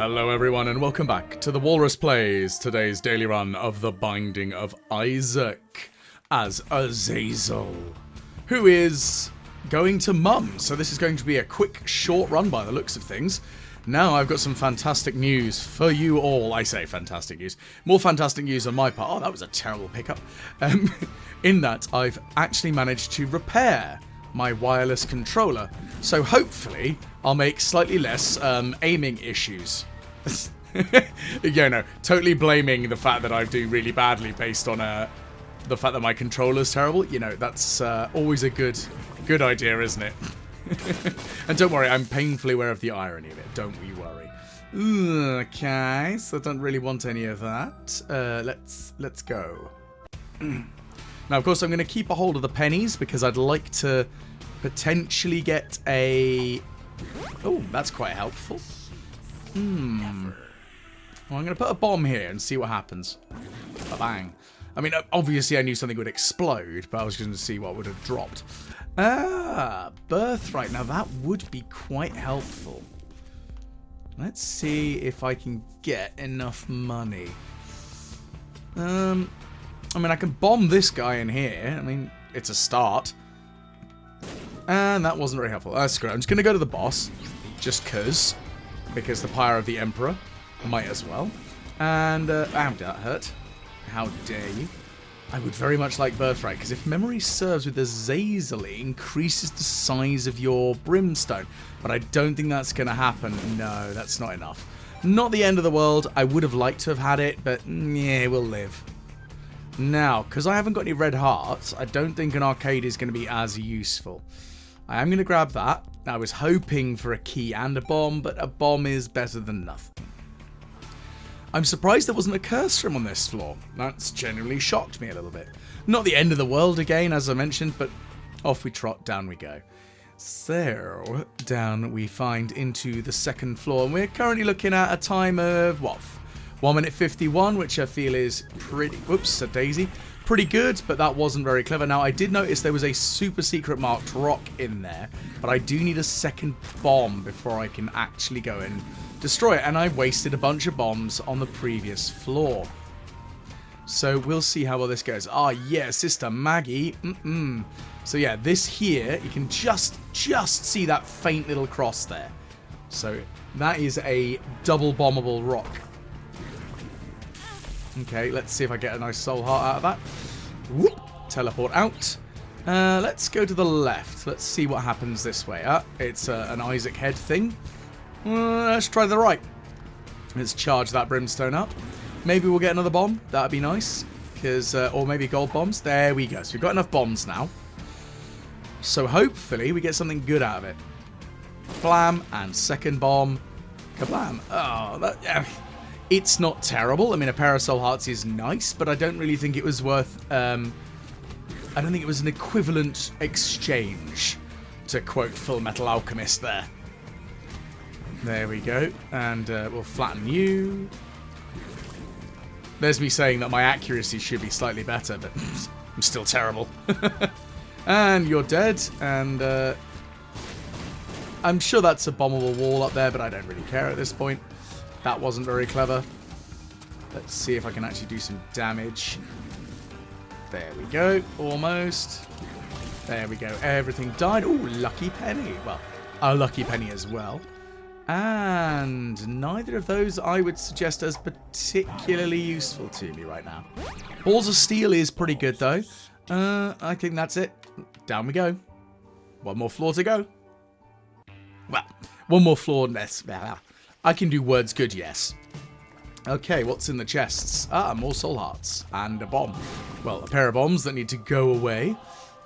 Hello everyone and welcome back to the Walrus Plays, today's daily run of the Binding of Isaac as Azazel, who is going to mum. So this is going to be a quick, short run by the looks of things. Now I've got some fantastic news for you all. I say fantastic news. More fantastic news on my part. Oh, that was a terrible pickup. In that I've actually managed to repair my wireless controller. So hopefully I'll make slightly less aiming issues. You know, totally blaming the fact that I do really badly based on the fact that my controller's terrible. You know, that's always a good idea, isn't it? And don't worry, I'm painfully aware of the irony of it. Don't you worry. Okay, so I don't really want any of that. Let's go. Now, of course, I'm going to keep a hold of the pennies because I'd like to potentially get a... Oh, that's quite helpful. Well, I'm going to put a bomb here and see what happens. Ba-bang. I mean, obviously I knew something would explode, but I was going to see what would have dropped. Birthright. Now, that would be quite helpful. Let's see if I can get enough money. I mean, I can bomb this guy in here. I mean, it's a start. And that wasn't very helpful. Screw it. I'm just going to go to the boss. Just because the Pyre of the Emperor might as well. And, ow, that hurt. How dare you. I would very much like Birthright, because if memory serves with Azazel, it increases the size of your brimstone. But I don't think that's going to happen. No, that's not enough. Not the end of the world. I would have liked to have had it, but yeah, we'll live. Now, because I haven't got any red hearts, I don't think an arcade is going to be as useful. I am going to grab that. I was hoping for a key and a bomb, but a bomb is better than nothing. I'm surprised there wasn't a curse room on this floor. That's genuinely shocked me a little bit. Not the end of the world again, as I mentioned, but off we trot, down we go. So, down we find into the second floor, and we're currently looking at a time of, what, 1 minute 51, which I feel is pretty... Whoops, a daisy. Pretty good, but that wasn't very clever. Now, I did notice there was a super secret marked rock in there, but I do need a second bomb before I can actually go and destroy it, and I wasted a bunch of bombs on the previous floor. So we'll see how well this goes. Ah, yeah, Sister Maggie. So yeah, this here, you can just see that faint little cross there. So that is a double bombable rock. Okay, let's see if I get a nice soul heart out of that. Whoop, teleport out. Let's go to the left. Let's see what happens this way. It's an Isaac head thing. Let's try the right. Let's charge that brimstone up. Maybe we'll get another bomb. That'd be nice. Or maybe gold bombs. There we go. So we've got enough bombs now. So hopefully we get something good out of it. Blam. And second bomb. Kablam. Oh, yeah. It's not terrible. I mean, a pair of soul hearts is nice, but I don't really think it was worth... I don't think it was an equivalent exchange, to quote Full Metal Alchemist there. There we go. And we'll flatten you. There's me saying that my accuracy should be slightly better, but I'm still terrible. And you're dead. And I'm sure that's a bombable wall up there, but I don't really care at this point. That wasn't very clever. Let's see if I can actually do some damage. There we go. Almost. There we go. Everything died. Ooh, lucky penny. Well, a lucky penny as well. And neither of those I would suggest as particularly useful to me right now. Balls of Steel is pretty good, though. I think that's it. Down we go. One more floor to go. Well, one more floor. I can do words good, yes. Okay, what's in the chests? More soul hearts. And a bomb. Well, a pair of bombs that need to go away.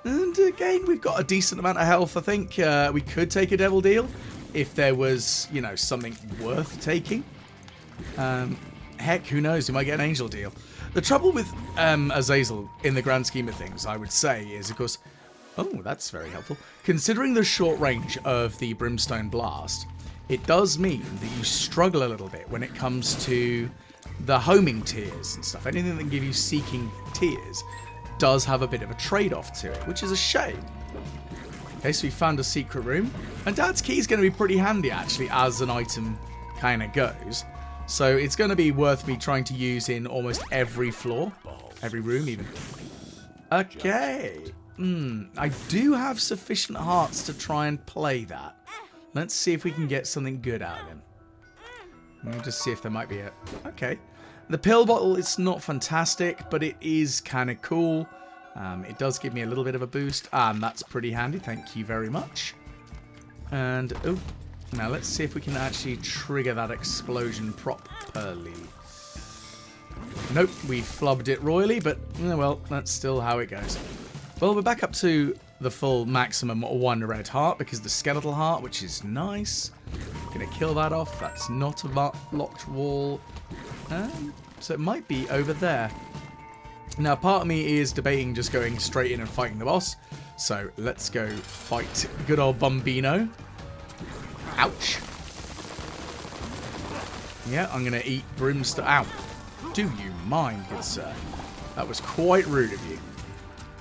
And again, we've got a decent amount of health, I think. We could take a devil deal if there was, you know, something worth taking. Heck, who knows? We might get an angel deal. The trouble with Azazel, in the grand scheme of things, I would say, is, of course... Oh, that's very helpful. Considering the short range of the Brimstone Blast... It does mean that you struggle a little bit when it comes to the homing tiers and stuff. Anything that can give you seeking tiers does have a bit of a trade-off to it, which is a shame. Okay, so we found a secret room. And Dad's key is going to be pretty handy, actually, as an item kind of goes. So it's going to be worth me trying to use in almost every floor. Every room, even. Okay. I do have sufficient hearts to try and play that. Let's see if we can get something good out of him. Let me just see if there might be a... Okay. The pill bottle, it's not fantastic, but it is kind of cool. It does give me a little bit of a boost, and that's pretty handy. Thank you very much. And, oh, now let's see if we can actually trigger that explosion properly. Nope, we flubbed it royally, but, well, that's still how it goes. Well, we're back up to the full maximum 1 red heart, because the skeletal heart, which is nice. Gonna kill that off. That's not a locked wall. So it might be over there. Now, part of me is debating just going straight in and fighting the boss. So let's go fight good old Bambino. Ouch. Yeah, I'm going to eat brimstone. Ow. Do you mind, good sir? That was quite rude of you.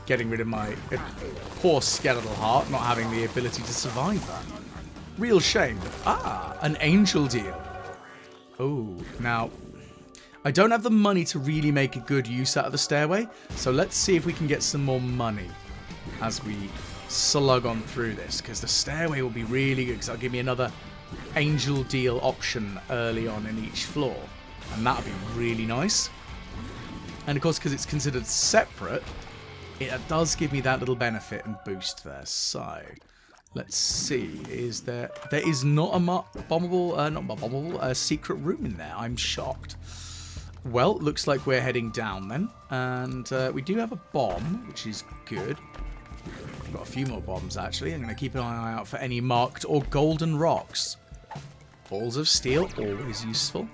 Getting rid of my poor skeletal heart, not having the ability to survive that. Real shame. An angel deal. Oh, now... I don't have the money to really make a good use out of the stairway, so let's see if we can get some more money as we slug on through this, because the stairway will be really good, because that'll give me another angel deal option early on in each floor, and that'll be really nice. And of course, because it's considered separate, it does give me that little benefit and boost there. So let's see, is there is not a secret room in there. I'm shocked. Well, looks like we're heading down then. And we do have a bomb, which is good. We've got a few more bombs, actually. I'm going to keep an eye out for any marked or golden rocks. Balls of steel, always useful.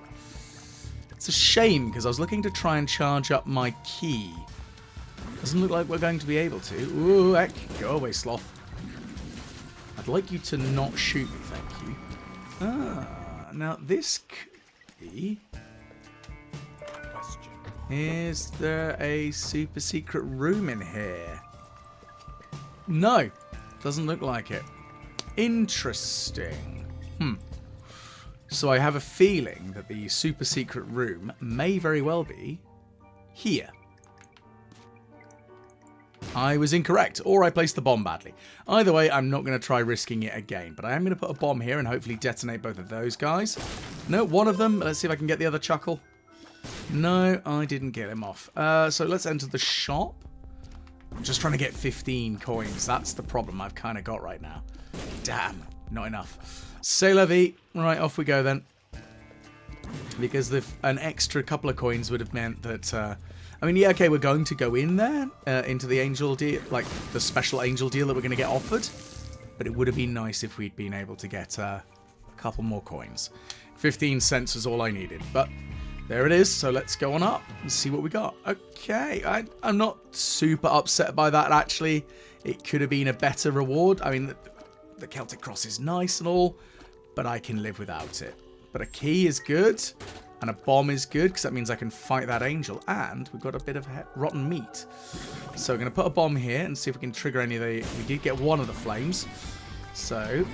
It's a shame, because I was looking to try and charge up my key. Doesn't look like we're going to be able to. Ooh, heck. Go away, sloth. I'd like you to not shoot me, thank you. Now this key... Is there a super secret room in here? No. Doesn't look like it. Interesting. So I have a feeling that the super secret room may very well be here. I was incorrect, or I placed the bomb badly. Either way, I'm not going to try risking it again, but I am going to put a bomb here and hopefully detonate both of those guys. No, one of them. Let's see if I can get the other chuckle. No, I didn't get him off. So let's enter the shop. I'm just trying to get 15 coins. That's the problem I've kind of got right now. Damn, not enough. C'est la vie. Right, off we go then. Because an extra couple of coins would have meant that... I mean, yeah, okay, we're going to go in there, into the angel deal, like the special angel deal that we're going to get offered. But it would have been nice if we'd been able to get a couple more coins. 15 cents is all I needed, but... There it is, so let's go on up and see what we got. Okay, I'm not super upset by that, actually. It could have been a better reward. I mean, the Celtic Cross is nice and all, but I can live without it. But a key is good, and a bomb is good, because that means I can fight that angel. And we've got a bit of rotten meat. So we're going to put a bomb here and see if we can trigger any of the... We did get one of the flames. So,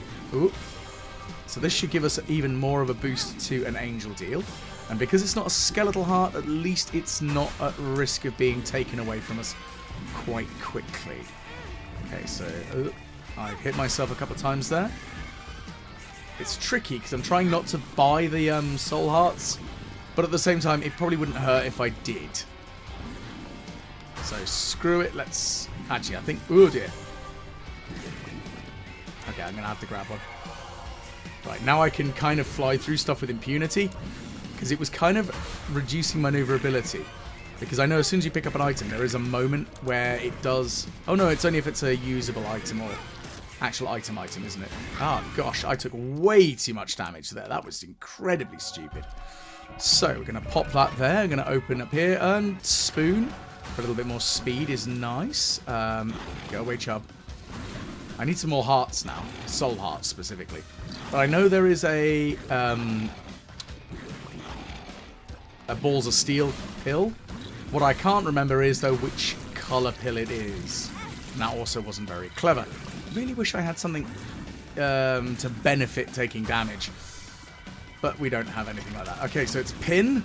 so this should give us even more of a boost to an angel deal. And because it's not a skeletal heart, at least it's not at risk of being taken away from us quite quickly. Okay, so I've hit myself a couple of times there. It's tricky because I'm trying not to buy the soul hearts, but at the same time, it probably wouldn't hurt if I did. So screw it. Let's actually, I think. Oh dear. Okay, I'm gonna have to grab one. Right, now I can kind of fly through stuff with impunity. Because it was kind of reducing maneuverability. Because I know as soon as you pick up an item, there is a moment where it does... Oh no, it's only if it's a usable item or actual item, isn't it? Oh gosh, I took way too much damage there. That was incredibly stupid. So, we're going to pop that there. I'm going to open up here and spoon. For a little bit more speed is nice. Go away, chub. I need some more hearts now. Soul hearts, specifically. But I know there is a balls of steel pill. What I can't remember is, though, which colour pill it is. And that also wasn't very clever. I really wish I had something to benefit taking damage. but we don't have anything like that. Okay, so it's Pin.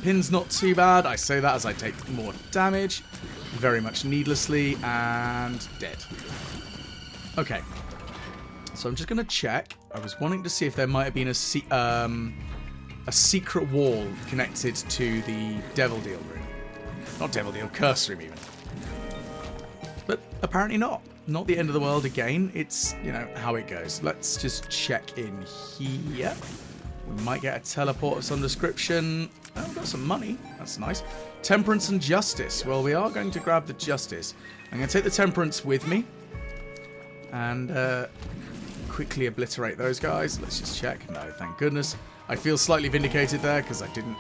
Pin's not too bad. I say that as I take more damage. Very much needlessly. And dead. Okay. So I'm just going to check. I was wanting to see if there might have been a secret wall connected to the Devil Deal room. Not Devil Deal, Curse room even. But apparently not. Not the end of the world again. It's, you know, how it goes. Let's just check in here. We might get a teleport of some description. Oh, we've got some money. That's nice. Temperance and Justice. Well, we are going to grab the Justice. I'm going to take the Temperance with me. And quickly obliterate those guys. Let's just check. No, thank goodness. I feel slightly vindicated there because I didn't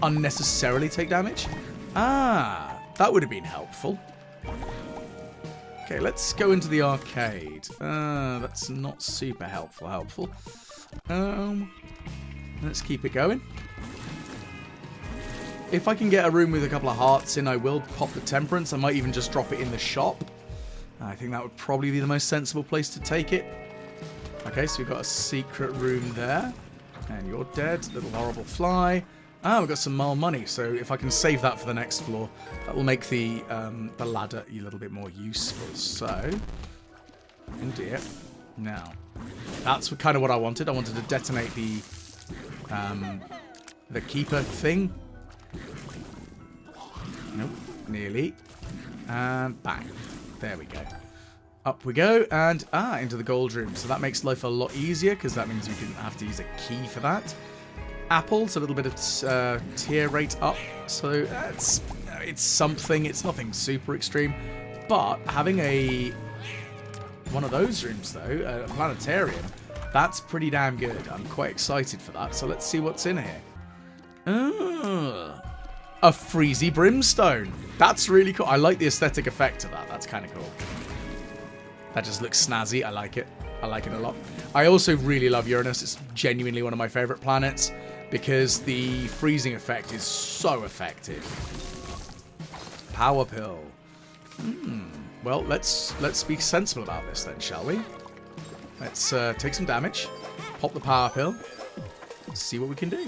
unnecessarily take damage. Ah, that would have been helpful. Okay, let's go into the arcade. That's not super helpful. Let's keep it going. If I can get a room with a couple of hearts in, I will pop the Temperance. I might even just drop it in the shop. I think that would probably be the most sensible place to take it. Okay, so we've got a secret room there. And you're dead, little horrible fly. Ah, we've got some more money, so if I can save that for the next floor, that will make the ladder a little bit more useful. So, oh dear. Now, that's kind of what I wanted. I wanted to detonate the keeper thing. Nope, nearly. And bang. There we go. Up we go, and into the gold room. So that makes life a lot easier, because that means we didn't have to use a key for that. Apples, a little bit of tier rate up, so it's something. It's nothing super extreme, but having one of those rooms though, a planetarium, that's pretty damn good. I'm quite excited for that. So let's see what's in here. A freezy brimstone. That's really cool. I like the aesthetic effect of that. That's kind of cool. That just looks snazzy. I like it. I like it a lot. I also really love Uranus. It's genuinely one of my favorite planets because the freezing effect is so effective. Power pill. Well, let's be sensible about this then, shall we? Let's take some damage. Pop the power pill. See what we can do.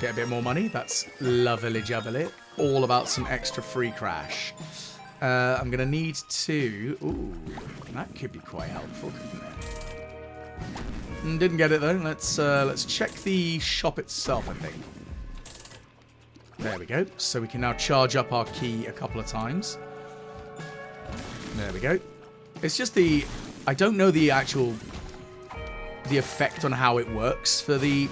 Get a bit more money. That's lovely jubbly. All about some extra free crash. I'm going to need to... Ooh, that could be quite helpful, couldn't it? Didn't get it, though. Let's check the shop itself, I think. There we go. So we can now charge up our key a couple of times. There we go. It's just the... I don't know the actual... the effect on how it works for the...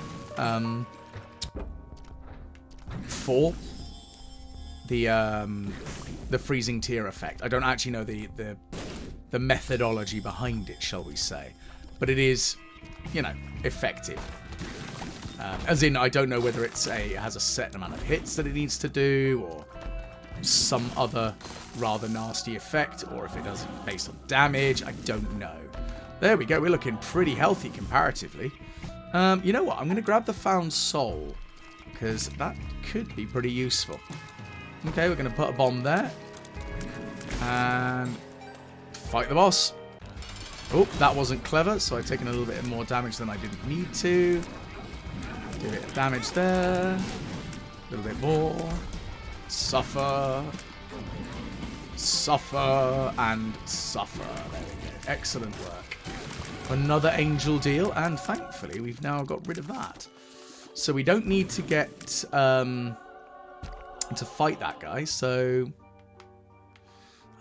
the freezing tier effect. I don't actually know the methodology behind it, shall we say. But it is, you know, effective. As in, I don't know whether it has a set amount of hits that it needs to do, or some other rather nasty effect, or if it does it based on damage. I don't know. There we go. We're looking pretty healthy comparatively. You know what? I'm going to grab the Found Soul, because that could be pretty useful. Okay, we're going to put a bomb there. And fight the boss. Oh, that wasn't clever, so I've taken a little bit more damage than I didn't need to. Do a bit of damage there. A little bit more. Suffer. Suffer and suffer. There we go. Excellent work. Another angel deal, and thankfully we've now got rid of that. So we don't need to get to fight that guy, so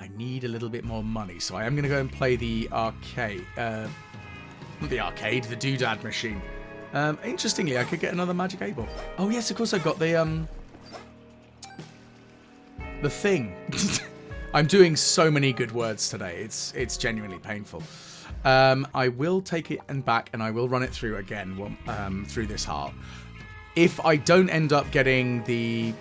I need a little bit more money. So I am going to go and play the arcade. Not the arcade, the doodad machine. Interestingly, I could get another magic 8-ball. Oh yes, of course I've got the thing. I'm doing so many good words today. It's genuinely painful. I will take it and back, and I will run it through again through this heart. If I don't end up getting the...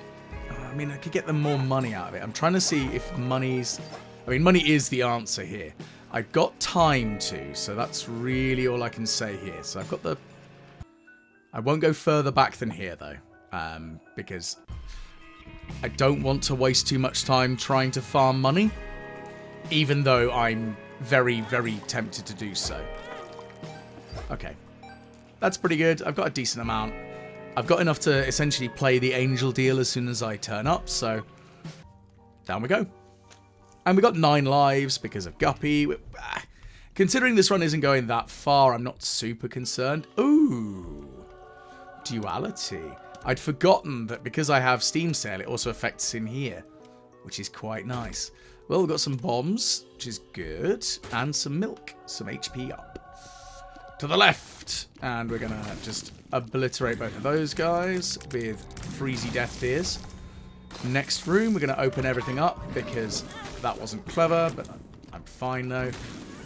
I mean, I could get them more money out of it. I'm trying to see if money's... I mean, money is the answer here. I've got time to, so that's really all I can say here. So I've got the... I won't go further back than here, though, because I don't want to waste too much time trying to farm money, even though I'm very, very tempted to do so. Okay. That's pretty good. I've got a decent amount. I've got enough to essentially play the angel deal as soon as I turn up, so down we go. And we got 9 lives because of Guppy. Considering this run isn't going that far, I'm not super concerned. Ooh. Duality. I'd forgotten that because I have Steam Sale, it also affects in here, which is quite nice. Well, we've got some bombs, which is good, and some milk, some HP up. To the left, and we're going to just obliterate both of those guys with Freezy Death Deers. Next room, we're going to open everything up because that wasn't clever, but I'm fine though.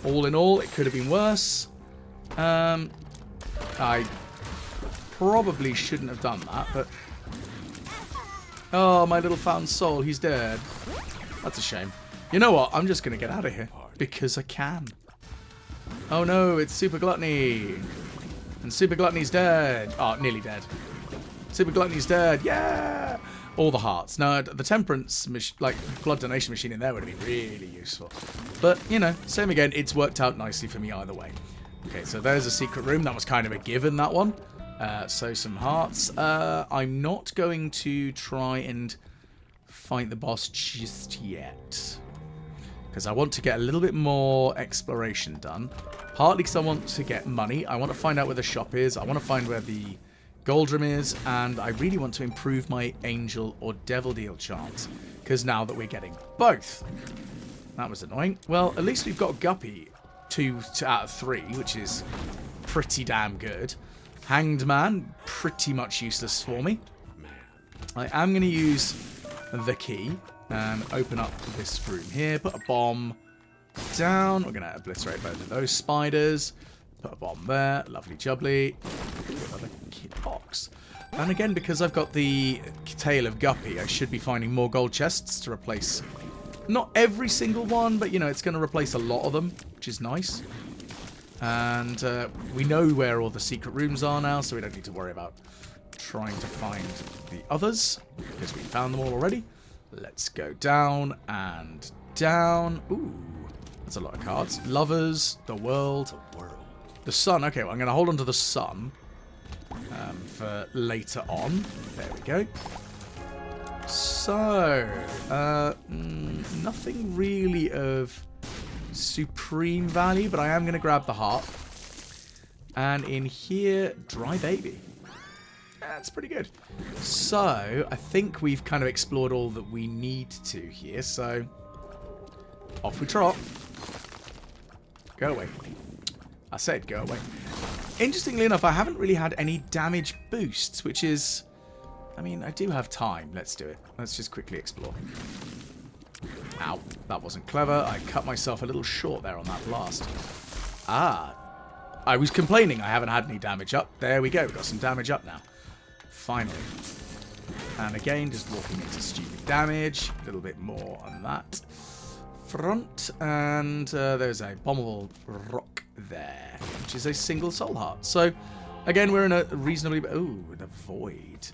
All in all, it could have been worse. I probably shouldn't have done that, but... Oh, my little found soul, he's dead. That's a shame. You know what? I'm just going to get out of here because I can. Oh no, it's Super Gluttony. And Super Gluttony's dead. Oh, nearly dead. Super Gluttony's dead. Yeah! All the hearts. Now, the Temperance, like, blood donation machine in there would have been really useful. But, you know, same again. It's worked out nicely for me either way. Okay, so there's a secret room. That was kind of a given, that one. So some hearts. I'm not going to try and fight the boss just yet. Because I want to get a little bit more exploration done. Partly because I want to get money. I want to find out where the shop is. I want to find where the Goldrum is, and I really want to improve my Angel or Devil Deal chance, because now that we're getting both. That was annoying. Well, at least we've got Guppy 2 out of 3, which is pretty damn good. Hanged Man, pretty much useless for me. I am going to use the key and open up this room here, put a bomb down. We're going to obliterate both of those spiders. Put a bomb there. Lovely jubbly. Another box. And again, because I've got the tail of Guppy, I should be finding more gold chests to replace. Not every single one, but, you know, it's going to replace a lot of them, which is nice. And we know where all the secret rooms are now, so we don't need to worry about trying to find the others, because we found them all already. Let's go down and down. Ooh, that's a lot of cards. Lovers, the world, the sun. Okay, well, I'm going to hold on to the sun for later on. There we go. So, nothing really of supreme value, but I am going to grab the heart. And in here, dry baby. That's pretty good. So, I think we've kind of explored all that we need to here, so off we trot. Go away. I said go away. Interestingly enough, I haven't really had any damage boosts, which is... I mean, I do have time. Let's do it. Let's just quickly explore. Ow, that wasn't clever. I cut myself a little short there on that blast. Ah, I was complaining I haven't had any damage up. There we go. We've got some damage up now. Finally. And again, just walking into stupid damage. A little bit more on that front. And there's a bombable rock there, which is a single soul heart. So, again, we're in a reasonably... Ooh, the void.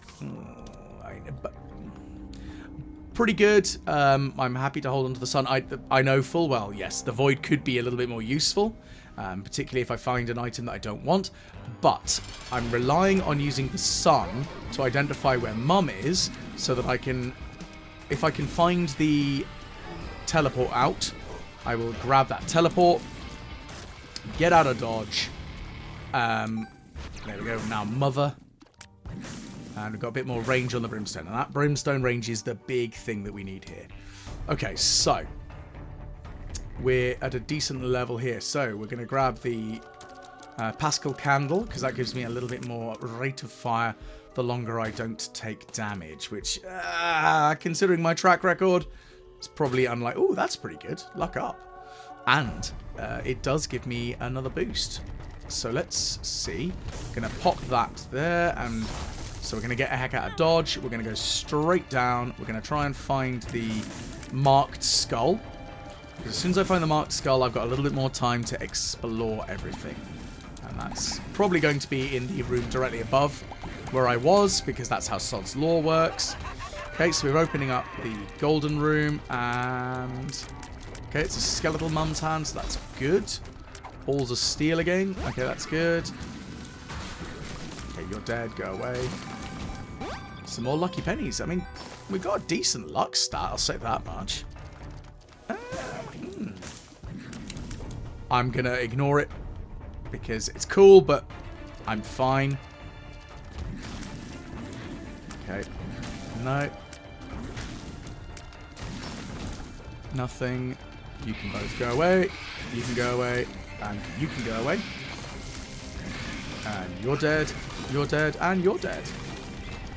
Pretty good. I'm happy to hold on to the sun. I know full well, yes, the void could be a little bit more useful, particularly if I find an item that I don't want. But I'm relying on using the sun to identify where Mum is, so that I can, if I can find the teleport out, I will grab that teleport, get out of dodge. There we go. Now Mother. And we've got a bit more range on the brimstone. And that brimstone range is the big thing that we need here. Okay, so we're at a decent level here. So we're going to grab the Pascal candle, because that gives me a little bit more rate of fire the longer I don't take damage. Which, considering my track record, is probably unlikely. Oh, that's pretty good. Luck up. And it does give me another boost. So let's see. Going to pop that there, and so we're going to get a heck out of dodge. We're going to go straight down. We're going to try and find the marked skull. Because as soon as I find the marked skull, I've got a little bit more time to explore everything. And that's probably going to be in the room directly above where I was, because that's how Sod's Law works. Okay, so we're opening up the golden room, and okay, it's a skeletal mum's hand, so that's good. Balls of steel again. Okay, that's good. Okay, you're dead. Go away. Some more lucky pennies. I mean, we've got a decent luck stat. I'll say that much. I'm going to ignore it because it's cool, but I'm fine. Okay. No. Nothing. You can both go away. You can go away. And you can go away. And you're dead. You're dead. And you're dead.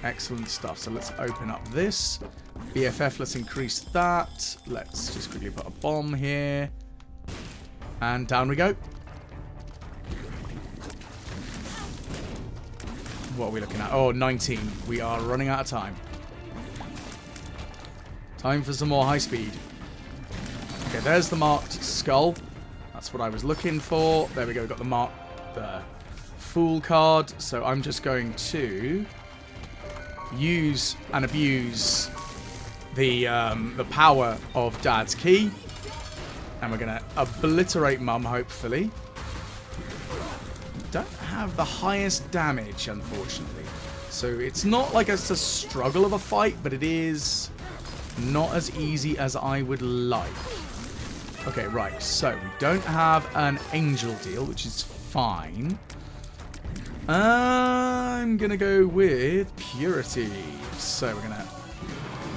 Excellent stuff. So let's open up this. BFF, let's increase that. Let's just quickly put a bomb here. And down we go. What are we looking at? Oh, 19. We are running out of time. Time for some more high speed. Okay, there's the marked skull. That's what I was looking for. There we go. Got the fool card. So I'm just going to use and abuse the power of Dad's key. And we're going to obliterate Mum, hopefully. Don't have the highest damage, unfortunately. So it's not like it's a struggle of a fight, but it is not as easy as I would like. Okay, right. So we don't have an angel deal, which is fine. I'm going to go with purity. So we're going to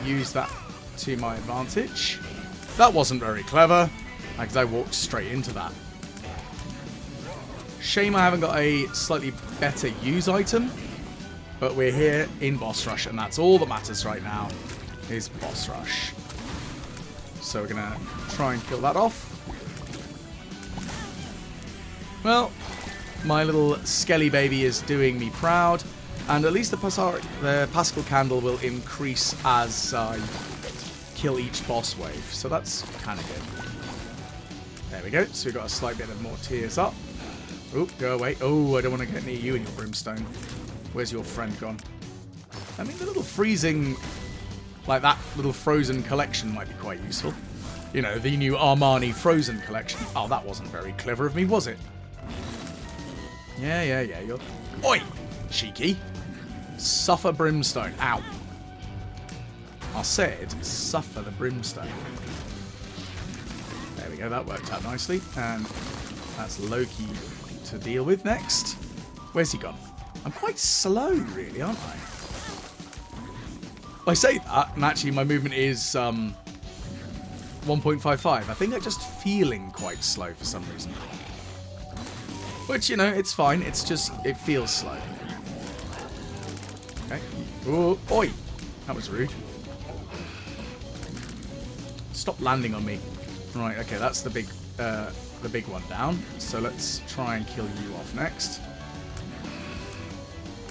use that to my advantage. That wasn't very clever, because I walked straight into that. Shame I haven't got a slightly better use item, but we're here in boss rush, and that's all that matters right now, is boss rush. So we're going to try and kill that off. Well, my little skelly baby is doing me proud, and at least the Pascal candle will increase as I kill each boss wave, so that's kind of good. There we go, so we've got a slight bit of more tears up. Oh, go away. Oh, I don't want to get near you and your brimstone. Where's your friend gone? I mean, the little freezing, like that little Frozen collection might be quite useful. You know, the new Armani Frozen collection. Oh, that wasn't very clever of me, was it? Yeah, you're... Oi! Cheeky. Suffer brimstone. Ow. I said, suffer the brimstone. There we go, that worked out nicely. And that's Loki to deal with next. Where's he gone? I'm quite slow, really, aren't I? I say that, and actually my movement is 1.55. I think I'm just feeling quite slow for some reason. Which, you know, it's fine. It's just, it feels slow. Okay. Ooh, oi! That was rude. Stop landing on me. Right, okay, that's the big one down. So let's try and kill you off next.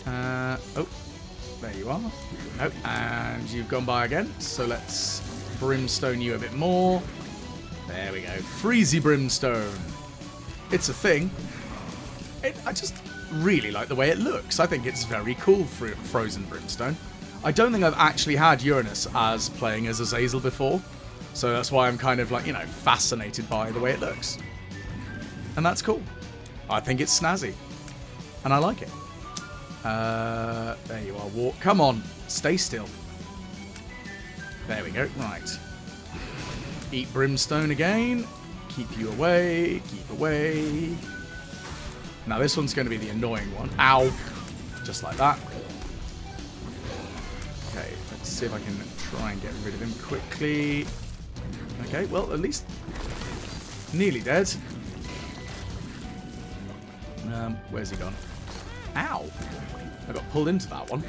Oh, there you are. Oh, and you've gone by again. So let's brimstone you a bit more. There we go. Freezy brimstone. It's a thing. I just really like the way it looks. I think it's very cool for Frozen Brimstone. I don't think I've actually had Uranus as playing as Azazel before. So that's why I'm kind of like, you know, fascinated by the way it looks. And that's cool. I think it's snazzy. And I like it. There you are. Walk. Come on. Stay still. There we go. Right. Eat brimstone again. Keep you away. Keep away. Now this one's going to be the annoying one. Ow. Just like that. Okay. Let's see if I can try and get rid of him quickly. Okay. Well, at least nearly dead. Where's he gone? Ow. I got pulled into that one.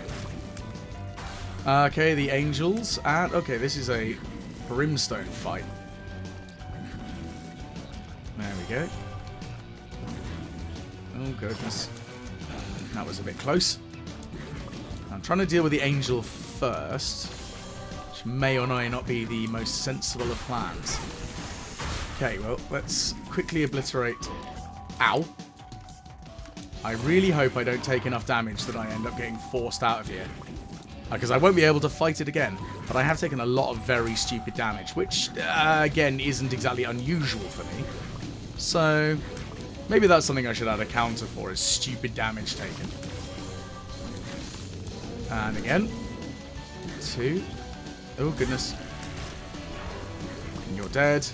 Okay, the angels. And, okay, this is a brimstone fight. There we go. Oh, goodness. That was a bit close. I'm trying to deal with the angel first, which may or may not be the most sensible of plans. Okay, well, let's quickly obliterate... Ow. I really hope I don't take enough damage that I end up getting forced out of here. Because I won't be able to fight it again. But I have taken a lot of very stupid damage, which, again, isn't exactly unusual for me. So, Maybe that's something I should add a counter for, is stupid damage taken. And again. 2. Oh, goodness. And you're dead.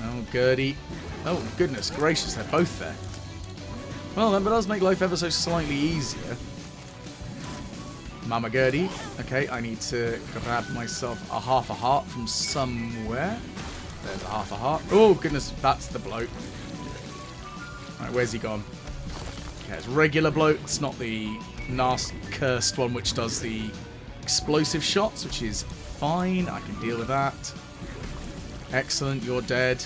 Oh, Gertie. Oh, goodness gracious, they're both there. Well, that does make life ever so slightly easier. Mama Gertie. Okay, I need to grab myself a half a heart from somewhere. There's a half a heart. Oh, goodness, that's the bloke. Alright, where's he gone? Okay, it's regular bloke. It's not the nasty, cursed one which does the explosive shots, which is fine. I can deal with that. Excellent, you're dead.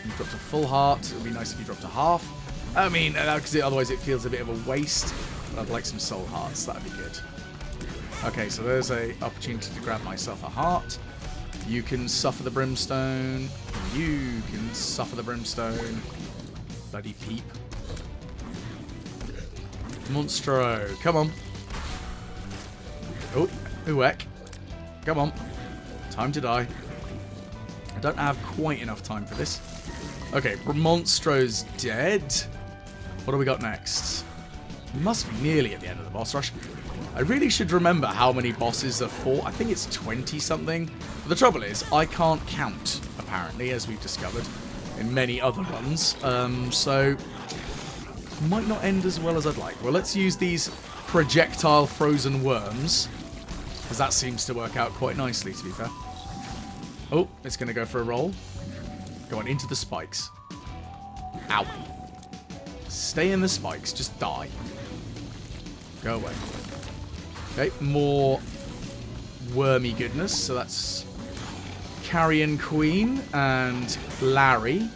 You dropped a full heart. It would be nice if you dropped a half. I mean, because otherwise it feels a bit of a waste. But I'd like some soul hearts. That'd be good. Okay, so there's a opportunity to grab myself a heart. You can suffer the brimstone. You can suffer the brimstone. Bloody peep. Monstro, come on. Oh, heck. Come on. Time to die. I don't have quite enough time for this. Okay, Monstro's dead. What do we got next? Must be nearly at the end of the boss rush. I really should remember how many bosses are for. I think it's 20-something. But the trouble is, I can't count, apparently, as we've discovered in many other runs. So, might not end as well as I'd like. Well, let's use these projectile frozen worms, because that seems to work out quite nicely, to be fair. Oh, it's going to go for a roll. Go on, into the spikes. Ow. Stay in the spikes. Just die. Go away. Okay, more wormy goodness. So that's Carrion Queen and Larry.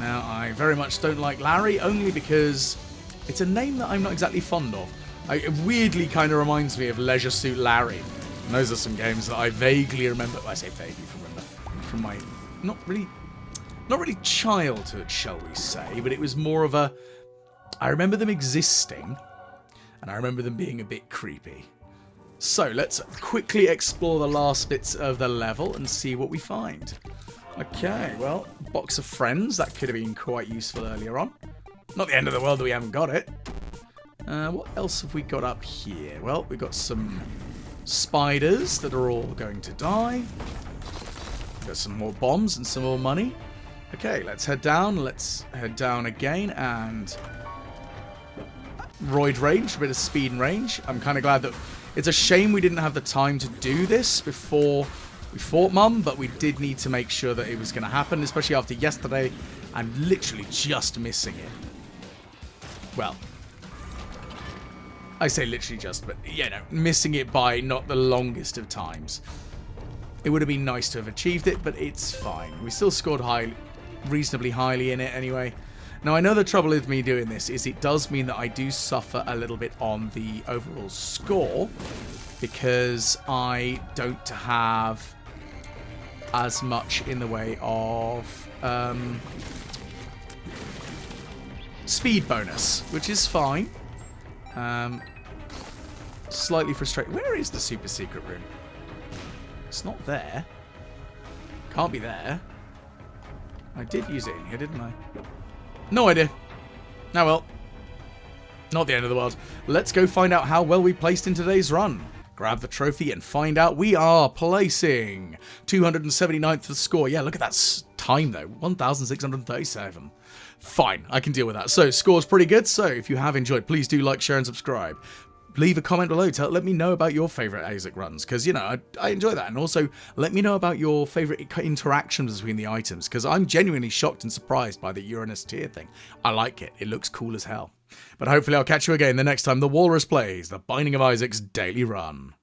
Now, I very much don't like Larry, only because it's a name that I'm not exactly fond of. It weirdly kind of reminds me of Leisure Suit Larry. And those are some games that I vaguely remember. Well, I say vaguely from my not really childhood, shall we say, but it was more of a. I remember them existing, and I remember them being a bit creepy. So let's quickly explore the last bits of the level and see what we find. Okay, well, box of friends. That could have been quite useful earlier on. Not the end of the world that we haven't got it. What else have we got up here? Well, we've got some spiders that are all going to die. We've got some more bombs and some more money. Okay, let's head down. Let's head down again and roid range, a bit of speed and range. I'm kind of glad that it's a shame we didn't have the time to do this before we fought Mum, but we did need to make sure that it was going to happen, especially after yesterday. I'm literally just missing it. Well, I say literally just, but, you know, missing it by not the longest of times. It would have been nice to have achieved it, but it's fine. We still scored reasonably highly in it anyway. Now, I know the trouble with me doing this is it does mean that I do suffer a little bit on the overall score, because I don't have as much in the way of speed bonus, which is fine. Slightly frustrating. Where is the super secret room? It's not there. Can't be there. I did use it in here, didn't I? No idea. Oh well. Not the end of the world. Let's go find out how well we placed in today's run. Grab the trophy and find out we are placing 279th for the score. Yeah, look at that time though. 1,637. Fine, I can deal with that. So, score's pretty good. So, if you have enjoyed, please do like, share, and subscribe. Leave a comment below. Let me know about your favourite Isaac runs, because, you know, I enjoy that. And also, let me know about your favourite interactions between the items, because I'm genuinely shocked and surprised by the Uranus tier thing. I like it. It looks cool as hell. But hopefully I'll catch you again the next time the Walrus plays the Binding of Isaac's daily run.